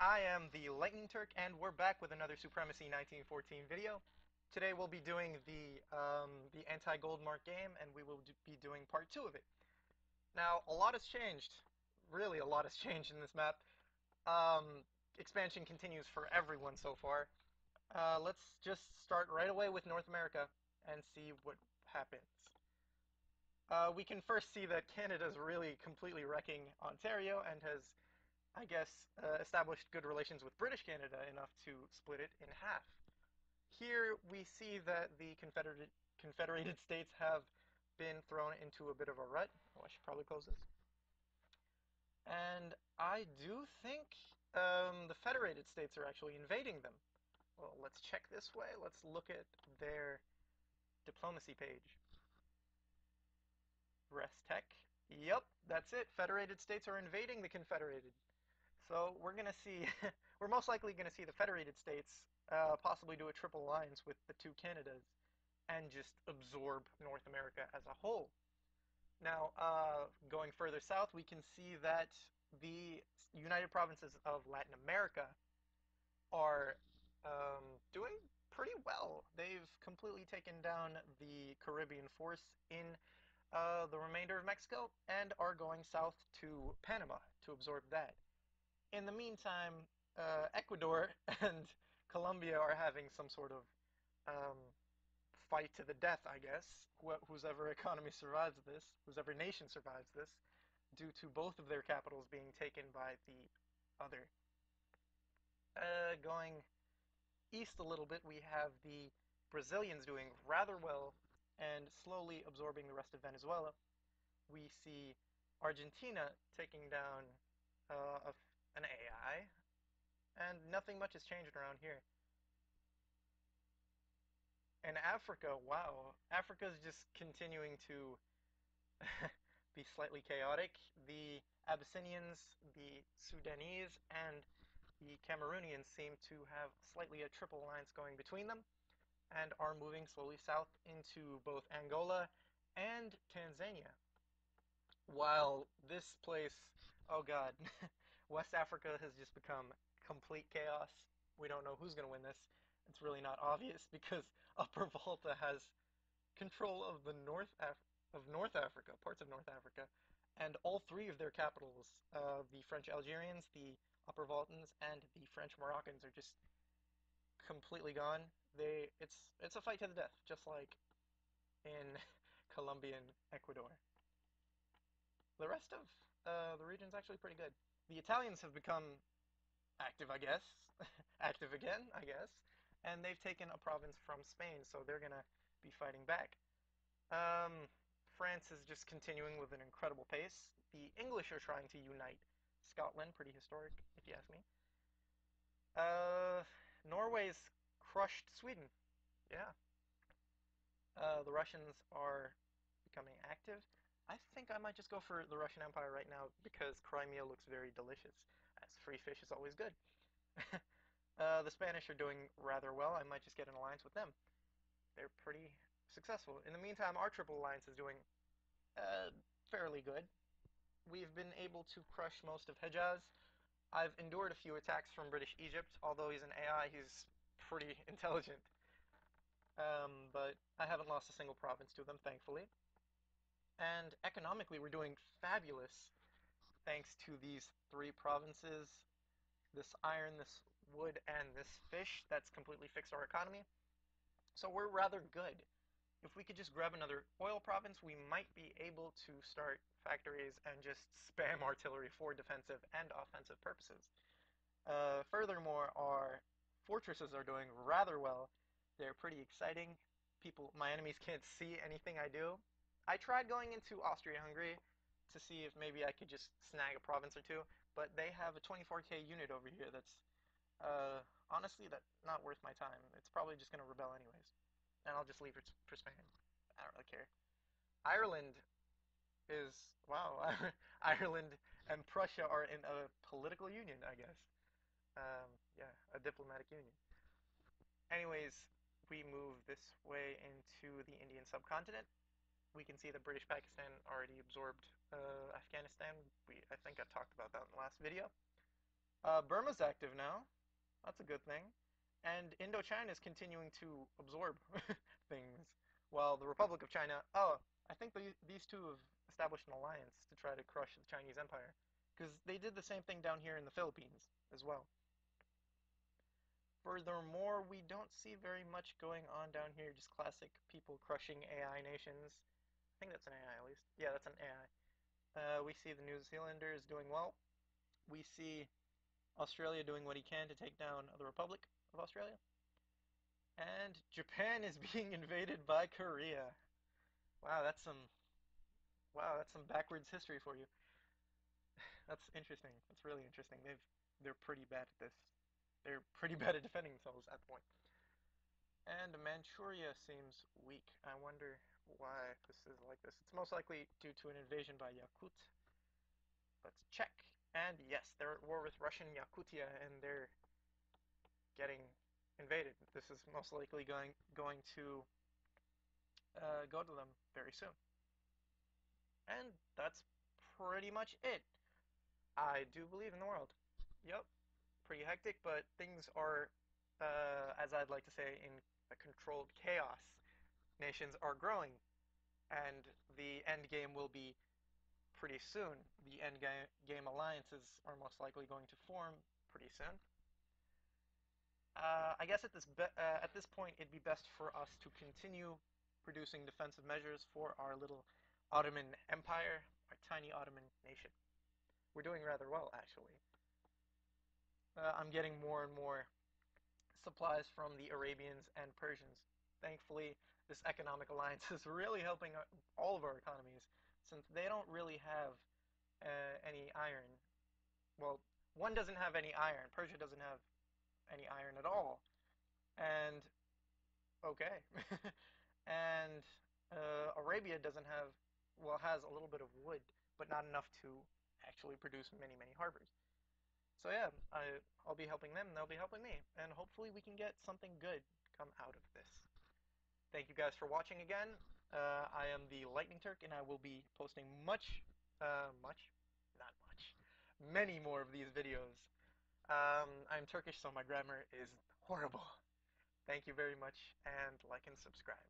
I am the Lightning Turk, and we're back with another Supremacy 1914 video. Today we'll be doing the anti-Goldmark game, and we will be doing part 2 of it. Now, a lot has changed. Really, a lot has changed in this map. Expansion continues for everyone so far. Let's just start right away with North America and see what happens. We can first see that Canada's really completely wrecking Ontario and has I guess, established good relations with British Canada enough to split it in half. Here we see that the Confederated States have been thrown into a bit of a rut. Oh, I should probably close this. And I do think the Federated States are actually invading them. Well, let's check this way. Let's look at their diplomacy page. Tech. Yep, that's it. Federated States are invading the Confederated. So we're gonna see, we're most likely gonna see the Federated States possibly do a triple alliance with the two Canadas and just absorb North America as a whole. Now, going further south, we can see that the United Provinces of Latin America are doing pretty well. They've completely taken down the Caribbean force in the remainder of Mexico and are going south to Panama to absorb that. In the meantime, Ecuador and Colombia are having some sort of um, fight to the death, I guess. Whoever economy survives this, whoever nation survives this, due to both of their capitals being taken by the other. Going east a little bit, we have the Brazilians doing rather well and slowly absorbing the rest of Venezuela. We see Argentina taking down an AI, and nothing much has changed around here. And Africa, wow, Africa is just continuing to be slightly chaotic. The Abyssinians, the Sudanese, and the Cameroonians seem to have slightly a triple alliance going between them and are moving slowly south into both Angola and Tanzania. While this place, oh god, West Africa has just become complete chaos. We don't know who's going to win this. It's really not obvious because Upper Volta has control of the North Africa, parts of North Africa, and all three of their capitals, the French Algerians, the Upper Voltans, and the French Moroccans, are just completely gone. It's a fight to the death, just like in Colombia and Ecuador. The rest of the region's actually pretty good. The Italians have become active, I guess, active again, I guess, and they've taken a province from Spain, so they're gonna be fighting back. Um, France is just continuing with an incredible pace. The English are trying to unite Scotland, pretty historic, if you ask me. Uh, Norway's crushed Sweden. Yeah. The Russians are becoming active. I think I might just go for the Russian Empire right now because Crimea looks very delicious, as free fish is always good. The Spanish are doing rather well. I might just get an alliance with them. They're pretty successful. In the meantime, our triple alliance is doing uh, fairly good. We've been able to crush most of Hejaz. I've endured a few attacks from British Egypt. Although he's an AI, he's pretty intelligent. But I haven't lost a single province to them, thankfully. And economically, we're doing fabulous thanks to these three provinces, this iron, this wood, and this fish. That's completely fixed our economy. So we're rather good. If we could just grab another oil province, we might be able to start factories and just spam artillery for defensive and offensive purposes. Furthermore, our fortresses are doing rather well. They're pretty exciting. My enemies can't see anything I do. I tried going into Austria-Hungary to see if maybe I could just snag a province or two, but they have a 24k unit over here that's, honestly, that's not worth my time. It's probably just going to rebel anyways, and I'll just leave it for Spain. I don't really care. Ireland is, wow, Ireland and Prussia are in a political union, I guess. Yeah, a diplomatic union. Anyways, we move this way into the Indian subcontinent. We can see that British Pakistan already absorbed Afghanistan. I think I talked about that in the last video. Burma's active now. That's a good thing. And Indochina is continuing to absorb things, while the Republic of China. Oh, I think these two have established an alliance to try to crush the Chinese Empire, because they did the same thing down here in the Philippines as well. Furthermore, we don't see very much going on down here, just classic people crushing AI nations. I think that's an AI at least. Yeah, that's an AI. We see the New Zealanders doing well. We see Australia doing what he can to take down the Republic of Australia. And Japan is being invaded by Korea. Wow, that's some backwards history for you. That's interesting. That's really interesting. They're pretty bad at this. They're pretty bad at defending themselves at the point. And Manchuria seems weak. I wonder why this is like this. It's most likely due to an invasion by Yakut. Let's check. And yes, they're at war with Russian Yakutia, and they're getting invaded. This is most likely going to go to them very soon. And that's pretty much it. I do believe in the world. Yep, pretty hectic, but things are, as I'd like to say, in a controlled chaos. Nations are growing, and the end game will be pretty soon. The end game alliances are most likely going to form pretty soon. I guess at this point, it'd be best for us to continue producing defensive measures for our little Ottoman Empire, our tiny Ottoman nation. We're doing rather well, actually. I'm getting more and more supplies from the Arabians and Persians. Thankfully, this economic alliance is really helping all of our economies, since they don't really have any iron. Well, one doesn't have any iron. Persia doesn't have any iron at all. And okay. And Arabia doesn't have, well, has a little bit of wood, but not enough to actually produce many, many harbors. So yeah, I'll be helping them, and they'll be helping me, and hopefully we can get something good come out of this. Thank you guys for watching again. I am the Lightning Turk, and I will be posting not much, many more of these videos. I'm Turkish, so my grammar is horrible. Thank you very much, and like and subscribe.